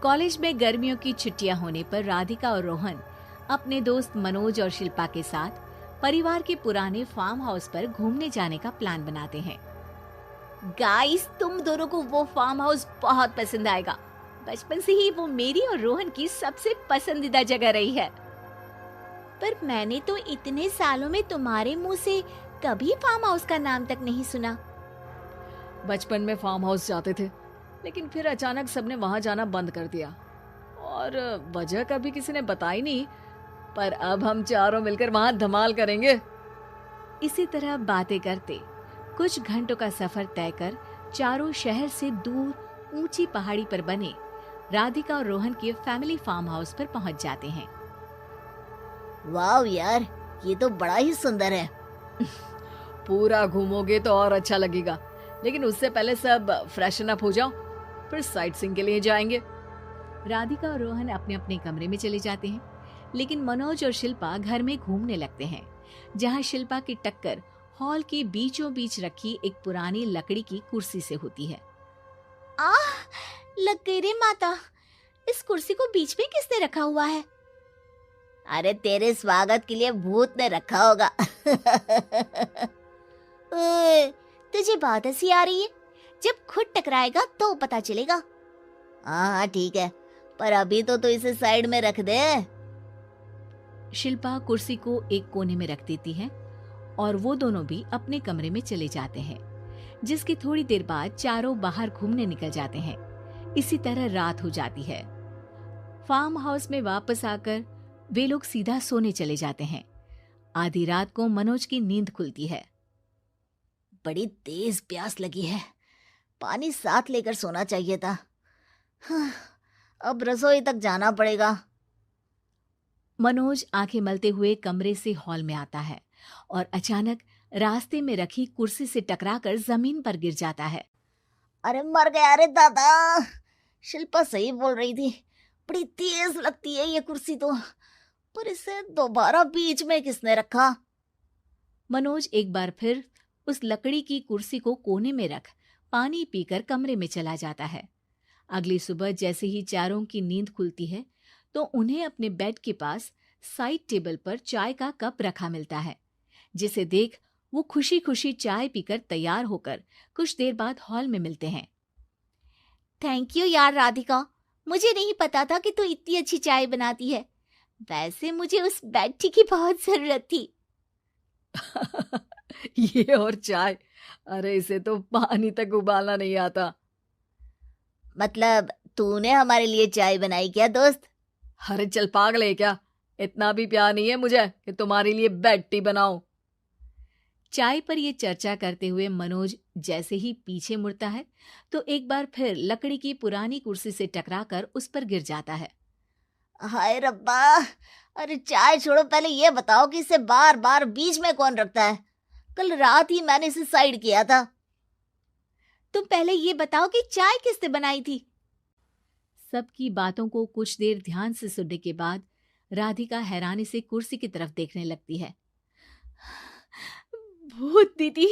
College में गर्मियों की छुट्टियां होने पर राधिका और रोहन अपने दोस्त मनोज और शिल्पा के साथ परिवार के पुराने फार्म हाउस पर घूमने जाने का प्लान बनाते हैं। गाइस, तुम दोनों को वो फार्म हाउस बहुत पसंद आएगा। बचपन से ही वो मेरी और रोहन की सबसे पसंदीदा जगह रही है। पर मैंने तो इतने सालों में तुम्हारे मुंह से कभी फार्म हाउस का नाम तक नहीं सुना। बचपन में फार्म हाउस जाते थे, लेकिन फिर अचानक सबने वहां जाना बंद कर दिया और वजह कभी किसी ने बताई नहीं। पर अब हम चारों मिलकर वहां धमाल करेंगे। इसी तरह बातें करते कुछ घंटों का सफर तय कर चारों शहर से दूर ऊंची पहाड़ी पर बने राधिका और रोहन के फैमिली फार्म हाउस पर पहुंच जाते हैं। वाह यार, ये तो बड़ा ही सुंदर है। पूरा घूमोगे तो और अच्छा लगेगा, लेकिन उससे पहले सब फ्रेशन अप हो जाओ, फिर साइट सीइंग के लिए जाएंगे। राधिका और रोहन अपने अपने कमरे में चले जाते हैं, लेकिन मनोज और शिल्पा घर में घूमने लगते हैं, जहां शिल्पा की टक्कर हॉल के बीचों बीच रखी एक पुरानी लकड़ी की कुर्सी से होती है। आह, लग गई रे माता, इस कुर्सी को बीच में किसने रखा हुआ है? अरे तेरे स्वागत के लिए भूत ने रखा होगा। तुझे बात हंसी आ रही है? जब खुद टकराएगा तो पता चलेगा। हाँ ठीक है, पर अभी तो इसे साइड में रख दे। शिल्पा कुर्सी को एक कोने में रख देती है और वो दोनों भी अपने कमरे में चले जाते हैं, जिसकी थोड़ी देर बाद चारों बाहर घूमने निकल जाते हैं। इसी तरह रात हो जाती है। फार्म हाउस में वापस आकर वे लोग सीधा सोने चले जाते हैं। आधी रात को मनोज की नींद खुलती है। बड़ी तेज प्यास लगी है, पानी साथ लेकर सोना चाहिए था। अब रसोई तक जाना पड़ेगा। मनोज आंखें मलते हुए कमरे से हॉल में आता है और अचानक रास्ते में रखी कुर्सी से टकराकर जमीन पर गिर जाता है। अरे मर गया रे दादा। शिल्पा सही बोल रही थी, बड़ी तेज लगती है ये कुर्सी तो, पर इसे दोबारा बीच में किसने रखा? मनोज एक बार फिर उस लकड़ी की कुर्सी को कोने में रख पानी पीकर कमरे में चला जाता है। अगली सुबह जैसे ही चारों की नींद खुलती है तो उन्हें अपने बेड के पास साइड टेबल पर चाय का कप रखा मिलता है, जिसे देख वो खुशी खुशी चाय पीकर तैयार होकर कुछ देर बाद हॉल में मिलते हैं। थैंक यू यार राधिका, मुझे नहीं पता था कि तू इतनी अच्छी चाय बनाती है। वैसे मुझे उस बेड टी की बहुत जरूरत थी। ये और चाय, अरे इसे तो पानी तक उबालना नहीं आता। मतलब तूने हमारे लिए चाय बनाई क्या दोस्त? अरे चल पागल है क्या, इतना भी प्यार नहीं है मुझे कि तुम्हारे लिए बेड टी बनाऊं। चाय पर ये चर्चा करते हुए मनोज जैसे ही पीछे मुड़ता है तो एक बार फिर लकड़ी की पुरानी कुर्सी से टकराकर उस पर गिर जाता है। हाय रब्बा, अरे चाय छोड़ो, पहले ये बताओ कि इसे बार बार बीच में कौन रखता है? कल रात ही मैंने इसे साइड किया था। तुम पहले ये बताओ कि चाय किसने बनाई थी? सबकी बातों को कुछ देर ध्यान से सुनने के बाद राधिका हैरानी से कुर्सी की तरफ देखने लगती है। भूत दीदी।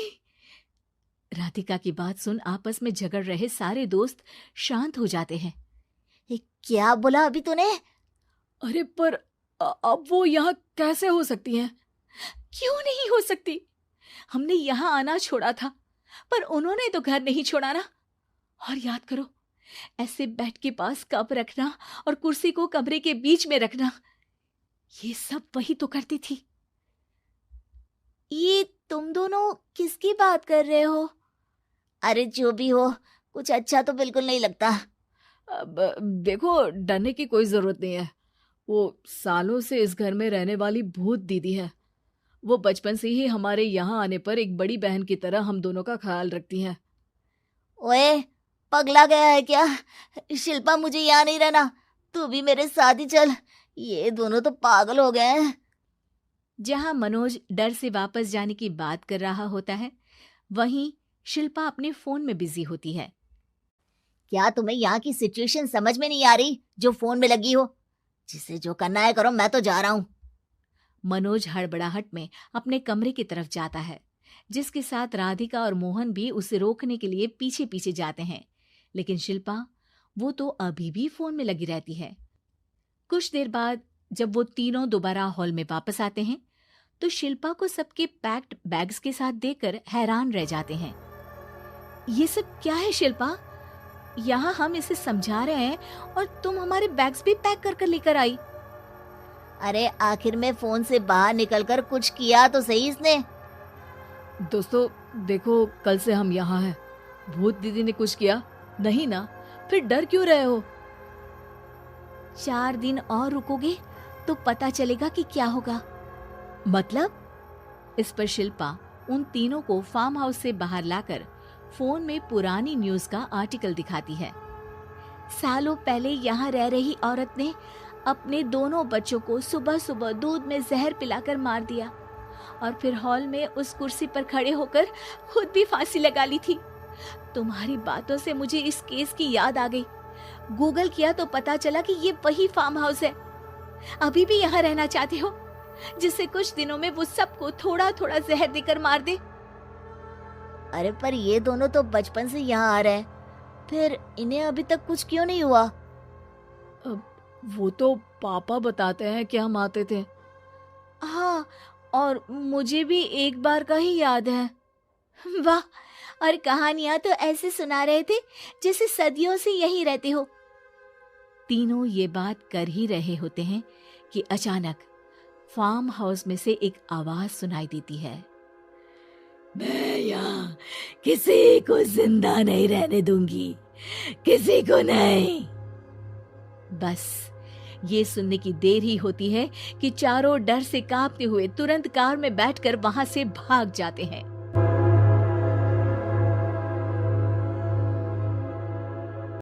राधिका की बात सुन आपस में झगड़ रहे सारे दोस्त शांत हो जाते हैं। क्या बोला अभी तूने? अरे पर अब वो यहाँ कैसे हो सकती हैं? क्यों नहीं हो सकती? हमने यहाँ आना छोड़ा था, पर उन्होंने तो घर नहीं छोड़ा ना। और याद करो, ऐसे बेड के पास कप रखना और कुर्सी को कमरे के बीच में रखना, ये सब वही तो करती थी। ये तुम दोनों किसकी बात कर रहे हो? अरे जो भी हो, कुछ अच्छा तो बिल्कुल नहीं लगता। अब देखो, डरने की कोई जरूरत नहीं है। वो सालों से इस घर में रहने वाली भूत दीदी है। वो बचपन से ही हमारे यहाँ आने पर एक बड़ी बहन की तरह हम दोनों का ख्याल रखती हैं। ओए, पगला गया है क्या? शिल्पा, मुझे यहाँ नहीं रहना, तू भी मेरे साथ ही चल। ये दोनों तो पागल हो गए हैं। जहां मनोज डर से वापस जाने की बात कर रहा होता है, वहीं शिल्पा अपने फोन में बिजी होती है। क्या तुम्हें यहाँ की सिचुएशन समझ में नहीं आ रही जो फोन में लगी हो? जिसे जो करना है करो, मैं तो जा रहा हूँ। मनोज हड़बड़ाहट में अपने कमरे की तरफ जाता है, जिसके साथ राधिका और मोहन भी उसे रोकने के लिए पीछे पीछे जाते हैं, लेकिन शिल्पा वो तो अभी भी फोन में लगी रहती है। कुछ देर बाद जब वो तीनों दोबारा हॉल में वापस आते हैं तो शिल्पा को सबके पैक्ड बैग्स के साथ देखकर हैरान रह जाते हैं। ये सब क्या है शिल्पा? यहाँ हम इसे समझा रहे हैं और तुम हमारे बैग्स भी पैक कर कर लेकर आई। अरे आखिर में फोन से बाहर निकलकर कुछ किया तो सही इसने। दोस्तों देखो, कल से हम यहाँ हैं। भूत दीदी ने कुछ किया नहीं ना? फिर डर क्यों रहे हो? 4 दिन और रुकोगे तो पता चलेगा कि क्या होगा। मतलब? इस पर शिल्पा उन तीनों को फार्म हाउस से बाहर लाकर फोन में पुरानी न्यूज का आर्टिकल दिखाती है। सालों पहले यहाँ रह रही औरत ने अपने दोनों बच्चों को सुबह सुबह दूध में जहर पिलाकर मार दिया और फिर हॉल में उस कुर्सी पर खड़े होकर खुद भी फांसी लगा ली थी। तुम्हारी बातों से मुझे इस केस की याद आ गई। गूगल किया तो पता चला कि ये वही फार्म हाउस है। अभी भी यहाँ रहना चाहते हो जिससे कुछ दिनों में वो सबको थोड़ा थोड़ा जहर देकर मार दे? अरे पर ये दोनों तो बचपन से यहाँ आ रहे हैं, फिर इन्हें अभी तक कुछ क्यों नहीं हुआ? वो तो पापा बताते हैं कि हम आते थे। हाँ, और मुझे भी एक बार का ही याद है। वाह, और कहानियां तो ऐसे सुना रहे थे जैसे सदियों से यहीं रहते हो। तीनों ये बात कर ही रहे होते हैं कि अचानक फार्म हाउस में से एक आवाज सुनाई देती है। मैं यहाँ किसी को जिंदा नहीं रहने दूंगी, किसी को नहीं। बस ये सुनने की देर ही होती है कि चारों डर से कांपते हुए तुरंत कार में बैठकर वहां से भाग जाते हैं।